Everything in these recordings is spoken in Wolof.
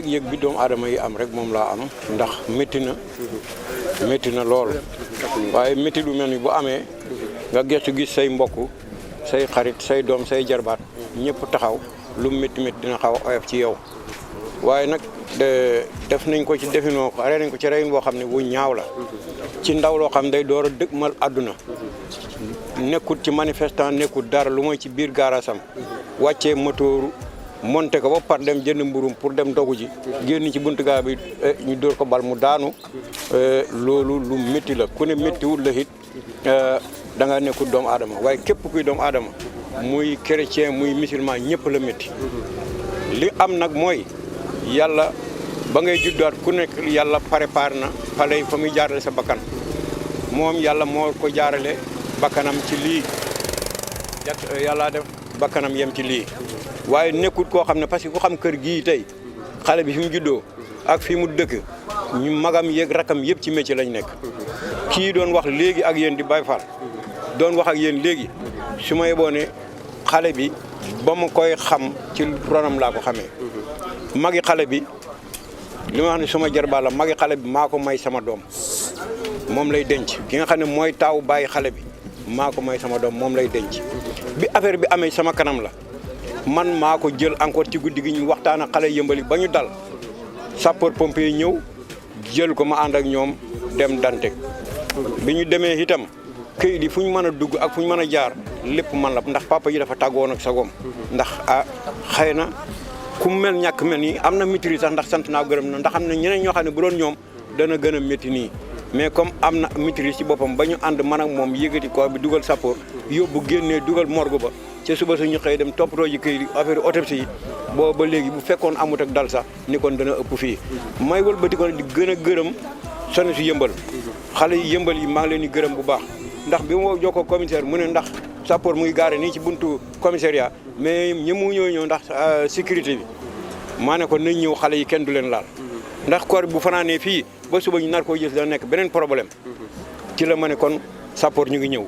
yëg-yëg bi doomu aadama yi am rek moom laa am ndax métti na lool waaye métti lu mel ni bu amee nga gëstu gis say mbokk say xarit say doom say jarbaat ñëpp taxaw lu métti dina xaw a oyof ci yow waaye nag def nañ ko ci definoo rey nañ ko ci reyin boo xam ne bu ñaaw la ci ndaw loo xam day door a dëgmal àdduna nekkut ci manifestant nekkut dara lu mooy ci biir gaarasam wàccee motoor monté ko ba par dem jënd mburum pour dem dogu ji génn ci buntu gaa bi ñu dóor ko bal mu daanu loolu lu métti la ku ne méttiwul la it da nga nekkul doomu aadama waaye képp kuy doomu aadama muy chrétien muy musulman ñëpp la métti li am nag mooy yàlla ba ngay juddaat ku nekk yàlla préparé na fale fa muy jaarale sa bakkan moom yàlla moo ko jaarale bakkanam ci lii yàlla def bakkanam yem ci lii waaye nekkut koo xam ne parce que ku xam kër gii tey xale bi fi mu juddoo ak fi mu dëkk ñu magam yeeg rakam yëpp ci métier lañ nekk kii doon wax léegi ak yéen di Baye Fall doon wax ak yéen léegi su ma yeboo ne xale bi ba ma koy xam ci ronam laa ko xamee magi xale bi li ma wax ne suma jarbaa la magi xale bi maa ko may sama doom moom lay denc ki nga xam ne mooy taaw bàyyi xale bi maa ko may sama doom moom lay denc bi affaire bi amee sama kanam la man maa ko jël encore ci guddi gi ñu waxtaan ak xale yëmbali ba ñu dal sapeur pompier ñëw jël ko ma ànd ak ñoom dem Dantec bi ñu demee itam këyit yi fu ñu mën a dugg ak fu ñu mën a jaar lépp man la ndax papa yi dafa tàggoon ak sagoom ndax xëy na ku mel ñàkk mel nii am na maîtrise sax ndax sant naa gërëm na ndax am na ñeneen ñoo xam ne bu doon ñoom dana gën a métti nii mais comme am na maîtrise ci boppam ba ñu ànd man ak moom yëgati ko bi dugal sapeur yóbbu génnee dugal morgue ba ca suba suñu xëy dem toppatoo ji këyit affaire autopsie yi boobu ba léegi bu fekkoon amut ak dal sax ni kon dana ëpp fii may wëlbati ko di gën a gërëm sone si yëmbal xale yi yëmbal yi maa ngi leen di gërëm bu baax ndax bi ma jokkoo commissaire mu ne ndax sapeur muy gaare nii ci buntu commissariat mais ñëmu ñëw ndax sécurité bi maa ne ko nañ ñëw xale yi kenn du leen laal ndax koor bu fanaanee fii ba suba ñu nar koo gis dana nekk beneen problème ci la ma ne kon sapeur ñu ngi ñëw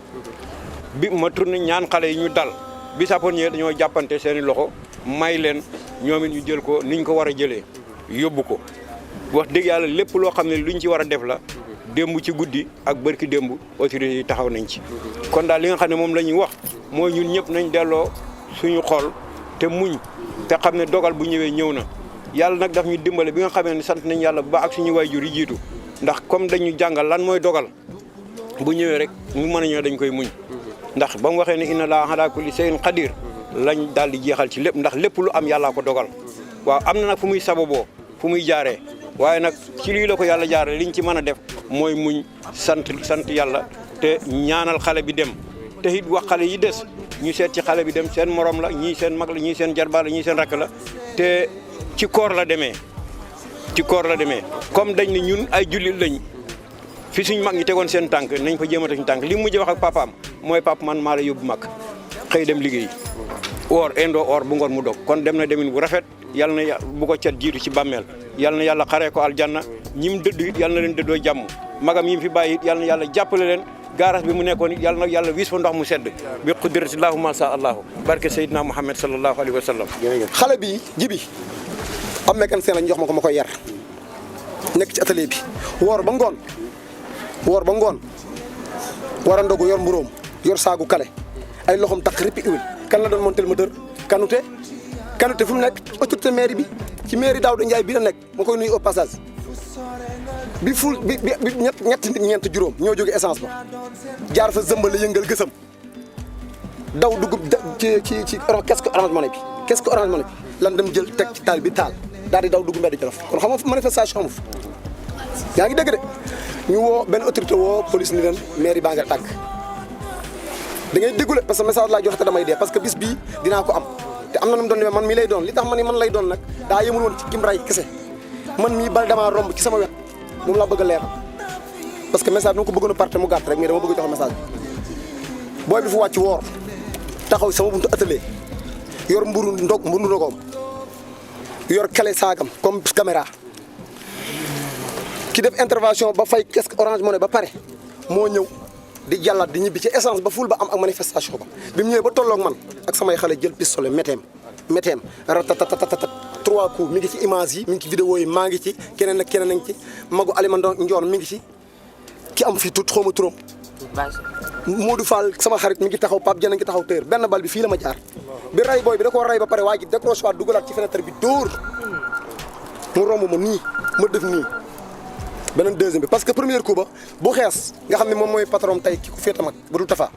bi ma tourné ñaan xale yi ñu dal bi sapeur ñëwee dañoo jàppante seen i loxo may leen ñoom it ñu jël ko niñ ko war a jëlee yóbbu ko wax dëgg yàlla lépp loo xam ne luñ ci war a def la démb ci guddi ak bërki démb autorités yi taxaw nañ ci kon daal li nga xam ne moom la ñuy wax mooy ñun ñëpp nañ delloo suñu xol te muñ te xam ne dogal bu ñëwee ñëw na yàlla nag daf ñu dimbale bi nga xamee ne sant nañ yàlla ba ak suñu waajur yi jiitu ndax comme dañu jàngal lan mooy dogal bu ñëwee rek mu mën a ñëw dañ koy muñ ndax ba mu waxee ne inna laaha alaa kulli shay'in qadiir lañ daal di jeexal ci lépp ndax lépp lu am yàllaa ko dogal waaw am na nag fu muy sababoo fu muy jaaree waaye nag ci lii la ko yàlla jaaree liñ ci mën a def mooy muñ sant yàlla te ñaanal xale bi dem te it wax xale yi des ñu seet ci xale bi dem seen morom la ñii seen mag la ñii seen jarbaat la ñii seen rakk la te ci koor la demee comme dañ ne ñun ay jullit lañ fi suñ mag ñi tegoon seen tànk nañ fa jéem a teg suñu tànk li mu mujj wax ak papaam mooy papa man maa la yóbbu mag xëy dem liggéey indoo or bu ngoon mu dog kon dem na demin bu rafet yàlla na bu ko cat jiitu ci bàmmeel yàlla na yàlla xaree ko aljanna ñim dëdd it yàlla na leen dëddoo jàmm magam yi mu fi bàyyi it yàlla na yàlla jàppale leen gaaraas bi mu nekkoon it yàlla na yàlla wis fa ndox mu sedd bi qudratillahu ma sha allahu barke Seydina Muhammad sallallahu alayhi wa sallam xale bi jibi am mécanicien lañ jox ma ko ma koy yar nekk ci atelier bi woor ba ngoon war a ndogu yor mburóom yor saagu kale ay loxom takk rippi huile kan la doon montel moteur kanute fu mu nekk autorité mairie bi ci mairie Daouda Ndiaye bi la nekk ma koy nuyu au passage bi ñetti nit ñeent juróom ñoo jóge essence ba jaar fa zëmbale yëngal gësam daw dugub ci kees Orange Money bi lan dem jël teg ci taal bi taal daal di daw dugg mbedd Jolof kon xam nga manifestation amu fa yaa ngi dégg de ñu woo benn autorité woo police ni leen mairie baa nga tàkk da ngay déggule parce que message laa joxe te damay dee parce que bis bii dinaa ko am te am na nu mu doon demee man mii lay doon li tax ma ni man lay doon nag daa yemul woon ci kim ray kese man mii bal damaa romb ci sama wet moom laa bëgg a leer parce que message dama ko bëggoon a parte mu gàtt rek mais dama bëgg joxe message bi booy bi fu wàcc woor taxaw sama buntu atelier yor mburu ndogoom yor kale saagam comme caméra ki def intervention ba fay kees Orange Money ba pare moo ñëw di jàllaat di ñibbi ci essence ba ful ba am ak manifestation ba bi mu ñëwee ba tolloog man ak samay xale jël pistolet météem ratatatatat 3 coups mi ngi ci image yi mi ngi ci vidéo yi maa ngi ci keneen ak keneen a ngi ci magu Alima Ndione mi ngi ci ki am fii tuut xaw ma turam Modou Fall sama xarit mi ngi taxaw Pape Dieng ngi taxaw tër benn bal bi fii la ma jaar bi ray booy bi da koo ray ba pare waa ji décroché waat dugalaat ci fenêtre bi dóor mu romb ma nii ma def nii beneen deuxième bi parce que premier coup ba bu xees nga xam ne moom mooy patron tey ki ko féete mag bu dul Tafa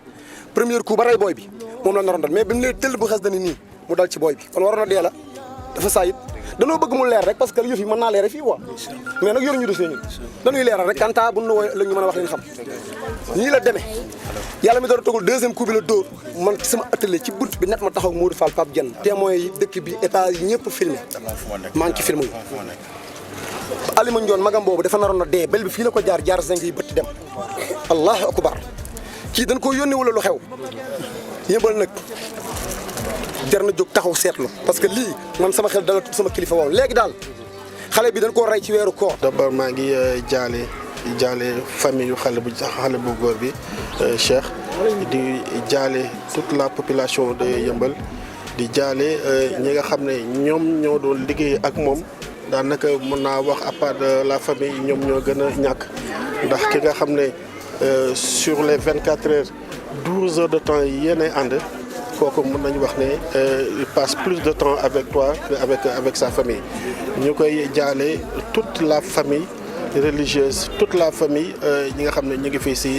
premier coup ba ray booy bi moom la naroon dal mais bi mu nee tëll bu xees dani nii mu dal ci booy bi kon waroon na dee la dafa saa it danoo bëgg mu leer rek parce que yëf yi mën naa leere fii quoi mais nag yoruñu dossier ñun dañuy leeral rek kanta bu nu wooy la ñu mën a wax li ñu xam nii la demee yàlla mi door a togul deuxième coup bi la dóor man ci sama atelier ci bunt bi net ma taxaw Modou Fall Pape Dieng témoins yi dëkk bi état yi ñëpp filmé maa ngi ci film yi Alima Ndione magam boobu dafa naroon na dee bel bi fii la ko jaar zinc yi bëtt dem allahu akbar kii dañ ko yónni wala lu xew yëmbal nag jar na jóg taxaw seetlu parce que lii man sama xel dala sama kilifa waaw léegi daal xale bi dañ koo rey ci weeru koor. d'abord maa ngi jaale famille yu xale bu góor bi Cheikh di jaale toute la population de Yeumbeul di jaale ñi nga xam ne ñoom ñoo doon liggéey ak moom daanaka mën naa wax à part de la famille ñoom ñoo gën a ñàkk ndax ki nga xam ne sur les 24 heures 12 heures de temps yéenay ànd. kooku mën nañu wax ne il passe plus de temps avec toi avec sa famille ñu koy jaale toute la famille religieuse toute la famille ñi nga xam ne ñu ngi fii si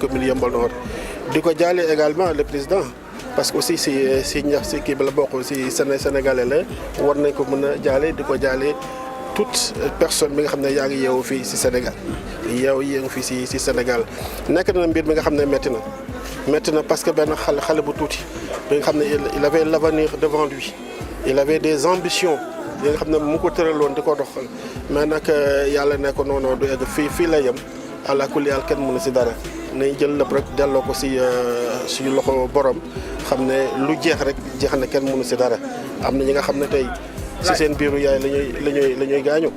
commune Yeumbeul Nord di ko jaale également le président parce que aussi si kii bi la bokk si sénégalais la war nañ ko mën a jaale di ko jaale toute personne bi nga xam ne yaa ngi yeewu fii si Sénégal yeewu fii si Sénégal nekk na mbir mi nga xam ne métti na parce que benn xale bu tuuti bi nga xam ne il avait l'avenir devant lui il avait des ambitions yi nga xam ne mu ko tëraloon di ko doxal mais nag yàlla ne ko non du egg fii la yem àla kulli yàlla kenn mënu si dara nañ jël lépp rek delloo ko si loxo borom xam ne lu jeex rek jeex na kenn mënu si dara am na ñi nga xam ne tey si seen biiru yaay la ñuy gaañu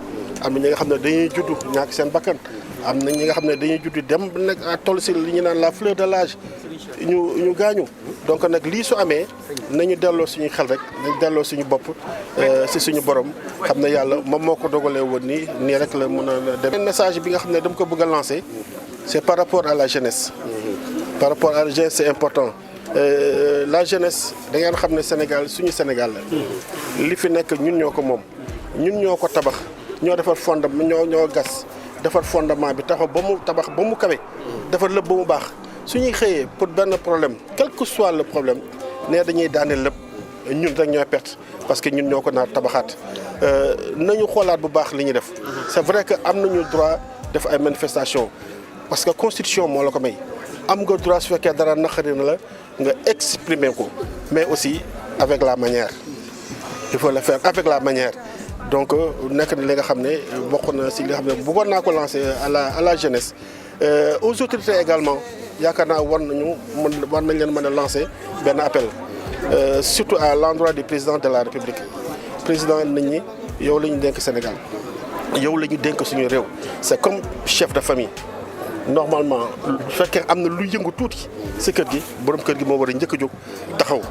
am na ñi nga xam ne dañuy juddu ñàkk seen bakkan am na ñi nga xam ne dañuy juddu dem nag toll si li ñu naan la fleur de l'âge ñu gaañu donc nag lii su amee nañu delloo suñu xel rek nañu delloo suñu bopp si suñu borom xam ne yàlla moom moo ko dogalee woon nii rek la mën a dem. message bi nga xam ne dama ko bëgg a lancer c'est par rapport à la jeunesse. par rapport à la jeunesse c'est important la jeunesse da ngeen xam ne Sénégal suñu Sénégal la. li fi nekk ñun ñoo ko moom ñun ñoo ko tabax ñoo defar fondement ñoo gas defar fondement bi tabax ba mu kawe defar lépp ba mu baax. suñuy xëyee pour benn problème quel que soit le problème ne dañuy daaneel lépp ñun rek ñooy perte parce que ñun ñoo ko naar tabaxaat nañu xoolaat bu baax li ñuy def. c'est vrai que am nañu droit def ay manifestations parce que constitution moo la ko may am nga droit su fekkee dara naqari na la nga exprimer ko mais aussi avec la manière il faut le faire avec la manière. donc nekk na li nga xam ne bokk na si li nga xam ne bëggoon naa ko lancer à la jeunesse aux autorités également. yaakaar naa war nañ leen mën a lancer benn appel surtout à l'endroit du président de la République président nit ñi yow la ñu dénk Sénégal yow la ñu dénk suñu réew c'est comme chef de famille normalement bu fekkee am na lu yëngu tuuti si kër gi borom kër gi moo war a njëkk a jóg taxaw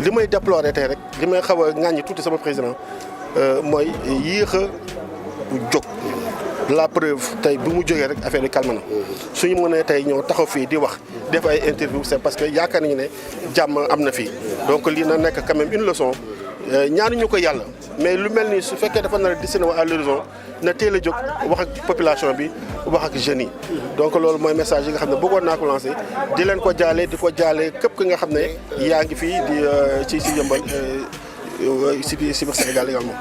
li may déplorer tey rek li may xaw a ŋàññi tuuti sama président mooy yéex a jóg. la preuve tey bu mu jógee rek affaire yi calme na suñu mënee tey ñëw taxaw fii di wax def ay interview c'est parce que yaakaar nañu ne jàmm am na fii donc lii na nekk quand même une leçon ñaanuñu ko yàlla mais lu mel ni su fekkee dafa nar a destiné à l'horizon na teel a jóg wax ak population bi wax ak jeunes yi donc loolu mooy message yi nga xam ne bëggoon naa ko lancer di leen ko jaale di ko jaale képp ki nga xam ne yaa ngi fii di ci Yeumbeul si biir Sénégal également.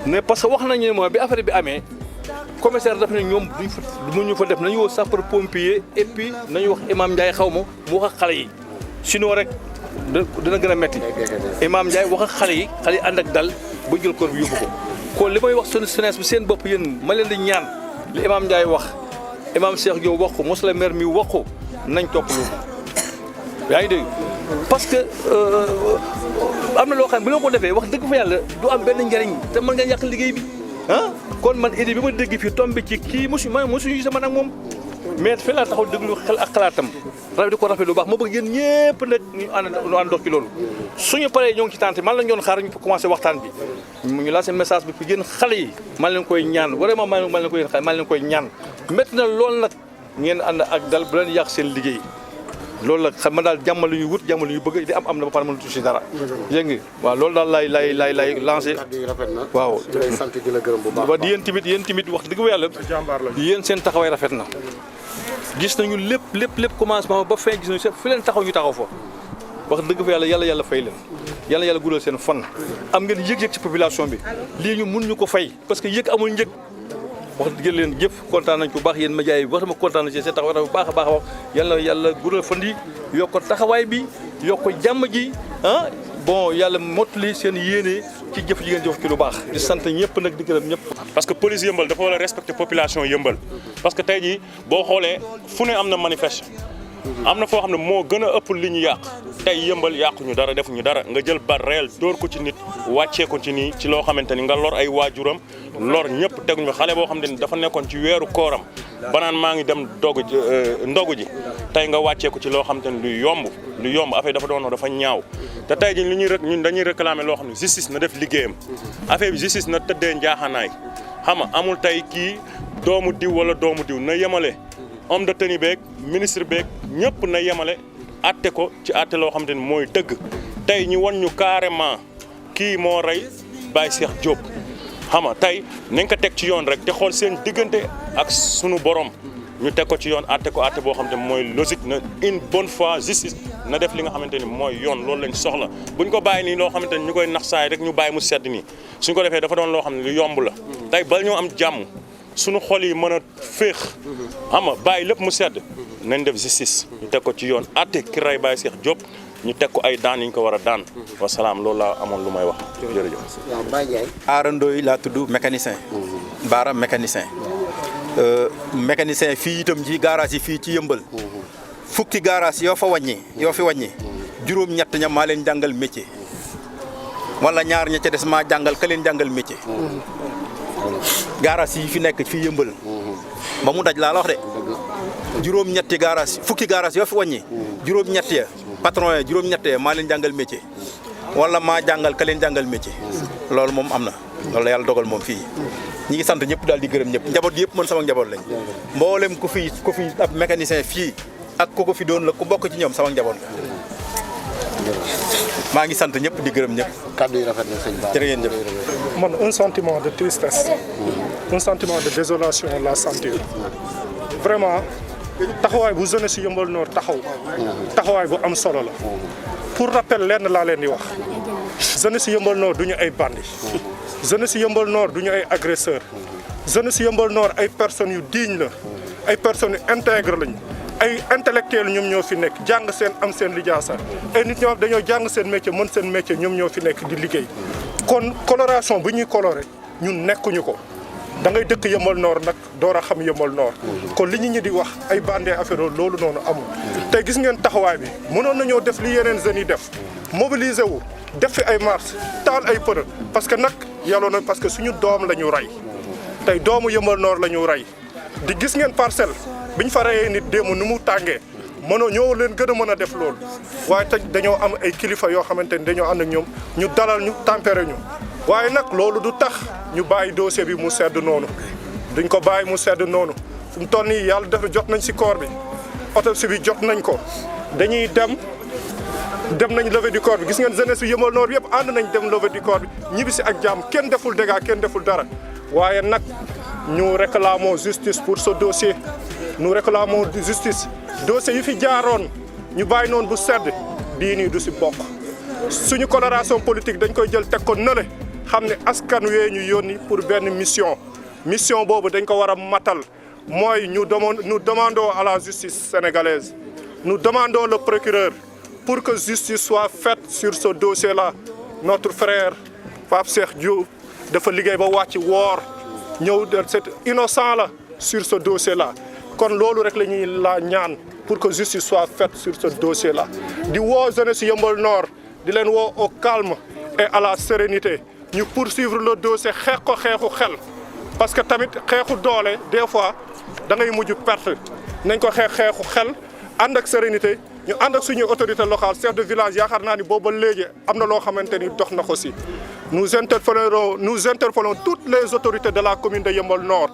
mais parce que wax nañu ne mooy bi affaire bi amee commissaire daf ne ñoom duñ ñu fa def nañu woo sapeur pompier et puis nañu wax imam Ndiaye xaw ma mu wax ak xale yi sinon rek dina gën a metti imam Ndiaye wax ak xale yi ànd ak dal ba jël corps bi yóbbu ko kon li may wax sunu jeunesse bi seen bopp yéen ma leen di ñaan li imam Ndiaye wax imam Cheikh Diop wax ko monsieur le maire mi wax ko nañ topp loolu yaa ngi dégg parce que am na loo xam ne bu loo ko defee wax dëgg fa yàlla du am benn njariñ te mën nga yàq liggéey bi ah kon man idée bi ma dégg fii tombé ci kii mosuñu gis man ak moom mais fii laa taxaw déglu xel ak xalaatam rajo di ko rafet lu baax ma bëgg yéen ñëpp nag ñu ànd dox ci loolu suñu paree ñoo ngi ci tànte man lañ doon xaar ñu commencé waxtaan bi ñu lancé message bi pour yéen xale yi man leen koy ñaan vraiment man leen koy ñaan métti na loolu nag ngeen ànd ak dal bu leen yàq seen liggéey loolu la xam ma daal jàmm la ñuy wut jàmm la ñuy bëgg di am na ba pare mënatu si dara yéeg ngi waaw loolu daal lay lancé waaw wa di yéen tamit wax dëgg yàlla yéen seen taxawaay rafet na gis nañu lépp commencement ba fin gis nañu fi leen taxaw ñu taxaw fa wax dëgg fa yàlla fay leen yàlla guddal seen fan am ngeen yëg-yëg ci population bi lii ñu mun ñu ko fay parce que yëg amul njëg wax dëgg leen jëf kontaan nañ ko baax yéen médias yi waxtama kontaan nañ ci seen taxawaay bu baax a baax a wax yàlla guddal fan yi yokk taxawaay bi yokk jàmm ji bon yàlla mottali seen yéene ci jëf ji ngeen jëf ci lu baax di sant ñëpp nag di gërëm ñëpp. parce que police yëmbal dafa war a respecter population yëmbal parce que tey jii boo xoolee fu ne am na manifeste am na foo xam ne moo gën a ëpp li ñu yàq tey yëmbal yàquñu dara defuñu dara nga jël bar réel dóor ko ci nit wàccee ko ci nii ci loo xamante ni nga lor ay waajuram lor ñëpp teguñu xale boo xam ne dafa nekkoon ci weeru kooram banaan maa ngi dem ndogu ji tey nga wàccee ko ci loo xamante ni lu yomb affaire dafa doon dafa ñaaw te tey ji ñun dañuy réclamer loo xam ne justice na def liggéeyam affaire bi justice na tëddee njaaxanaay xam nga amul tey kii doomu diw wala doomu diw na yemale homme de tenue beeg ministre beeg ñëpp na yemale atte ko ci atte loo xamante ni mooy dëgg tey ñu wan ñu carrément kii moo rey Baye Cheikh Diop xam nga tey nañ ko teg ci yoon rek te xool seen diggante ak sunu borom ñu teg ko ci yoon atte ko atte boo xamante ni mooy logique na une bonne fois justice na def li nga xamante ni mooy yoon loolu lañ soxla buñ ko bàyyi nii loo xamante ni ñu koy nax saay rek ñu bàyyi mu sedd nii suñ ko defee dafa doon loo xam ne lu yomb la tey bal ñoo am jàmm suñu xol yi mën a féex xam nga bàyyi lépp mu sedd nañ def justice ñu teg ko ci yoon atte ki rey Baye Cheikh Diop ñu teg ko ay daan yi ñu ko war a daan wasalaam loolu laa amoon lu may wax jërëjëf. Aara Ndoye laa tudd mécanicien. Baara mécanicien. mécanicien fii itam ji garage yi fii ci yëmbal. fukki garage yoo fi wàññi. juróom-ñett ña maa leen jàngal métier. wala ñaar ña ca des maa jàngal ka leen jàngal métier. garage yi fi nekk fii yëmbal. ba mu daj laa la wax de. juróom-ñetti garage fukki garage yoo fi wàññi. juróom-ñett ya patron ya juróom-ñett ya maa leen jàngal métier. wala maa jàngal ka leen jàngal métier. loolu moom am na. loolu la yàlla dogal moom fii. ñi ngi sant ñëpp daal di gërëm ñëpp njaboot yëpp man sama njaboot lañ. mboolem ku fi ab mécanicien fii ak ku ko fi doon la ku bokk ci ñoom sama njaboot la. maa ngi sant ñëpp di gërëm ñëpp. kàddu yi rafet na sëñ Ba. jërë ngeen jëf. man un sentiment de tristesse. un sentiment de désolation la sentir. vraiment taxawaay bu jeunesse Yeumbeul Nord taxawaay bu am solo la. pour rappel lenn laa leen di wax. jeunesse Yeumbeul Nord du ñu ay bandits. jeunesse Yeumbeul Nord du ñu ay agresseurs. jeunesse Yeumbeul Nord ay personnes yu digne la. ay personnes yu intègres lañu. ay intellectuels ñoom ñoo fi nekk jàng seen am seen lijaasa ay nit ñoo dañoo jàng seen métier mën seen métier ñoom ñoo fi nekk di liggéey kon coloration bu ñuy coloré ñun nekkuñu ko da ngay dëkk Yeumbeul Nord nag door a xam Yeumbeul Nord kon li ñu ñi di wax ay bandé affaire loolu noonu amul tey gis ngeen taxawaay bi mënoon nañoo def li yeneen jeunes yi def mobiliser wu def fi ay marche taal ay pneu parce que nag yàlla na parce que suñu doom la ñu rey tey doomu Yeumbeul Nord la ñu rey di gis ngeen parcelle biñ fa reyee nit démb nu mu tàngee mënoo ñoo leen gën a mën a def loolu waaye te dañoo am ay kilifa yoo xamante ni dañoo ànd ak ñoom ñu dalal ñu tempéré ñu waaye nag loolu du tax ñu bàyyi dossier bi mu sedd noonu duñ ko bàyyi mu sedd noonu fu mu toll nii yàlla def jot nañ si corps bi autopsie bi jot nañ ko dañuy dem nañ levée du corps bi gis ngeen jeunesse bi Yeumbeul Nord yëpp ànd nañ dem levée du corps bi ñibbi si ak jàmm kenn deful dégâts kenn deful dara waaye nag ñu réclamons justice pour ce dossier nous réclamons justice dossier yi fi jaaroon ñu bàyyi noonu bu sedd bii nii du si bokk suñu coloration politique dañ koy jël teg ko nële xam ne askan wee ñu yónni pour benn mission boobu dañ ko war a matal mooy nous demandons à la justice sénégalaise nous demandons le procureur pour que justice soit faite sur ce dossier là notre frère Pape Cheikh Diop dafa liggéey ba wàcc woor ñëw c'est innocent la sur ce dossier là kon loolu rek la ñuy la ñaan pour que justice soit faite sur ce dossier là di woo jeunesse Yeumbeul Nord di leen woo au calme et à la sérénité ñu poursuivre le dossier xeex ko xeexu xel parce que tamit xeexu doole des fois da ngay mujj perte nañ ko xeexu xel ànd ak sérénité ñu ànd ak suñuy autorité locale chef de village yaakaar naa ni booba léegi am na loo xamante ni dox na ko si nous interpellons toutes les autorités de la commune de Yeumbeul Nord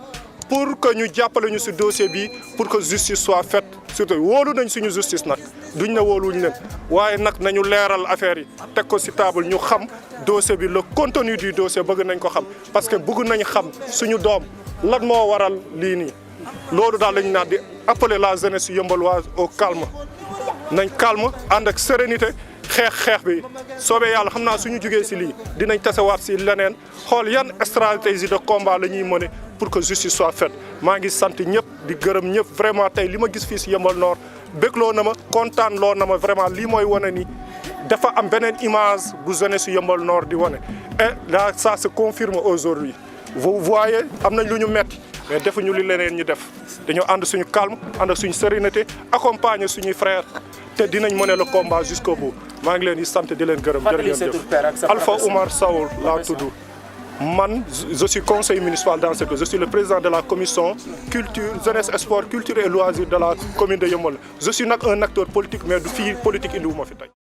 pour que ñu jàppale ñu si dossier bi pour que justice soit faite surtout wóolu nañ suñu justice nag duñ ne wóoluwuñ leen waaye nag nañu leeral affaire yi teg ko si table ñu xam dossier bi le contenu du dossier bëgg nañ ko xam parce que bëgg nañ xam suñu doom lan moo waral lii nii loolu daal lañu naan di appeler la jeunesse yeumbeloise au calme nañ calme ànd ak sérénité xeex bi soobee yàlla xam naa suñu jugee si lii dinañ tasewaat si leneen xool yan stratégie de combat la ñuy mëne pour que justice soit faite maa ngi sant ñëpp di gërëm ñëpp vraiment tey li ma gis fii si Yeumbeul Nord bégloo na ma kontaan loo na ma vraiment lii mooy wane ni dafa am beneen image bu jeunesse su Yeumbeul Nord di wane et là ça se confirme aujourd'hui vous voyez am nañ lu ñu metti mais defuñu li leneen ñu def dañoo ànd suñu calme ànd suñu sérénité accompagner suñuy frères te dinañ mener le combat jusqu'au bout maa ngi leen di sant di leen gërëm jërëjëf Alpha Oumar Sow laa tudd man je suis conseiller municipal dans ce que je suis le président de la commission culture jeunesse sport culture et loisirs de la commune de Yeumbeul je suis nag un acteur politique mais du fii politique indiwuma fi tey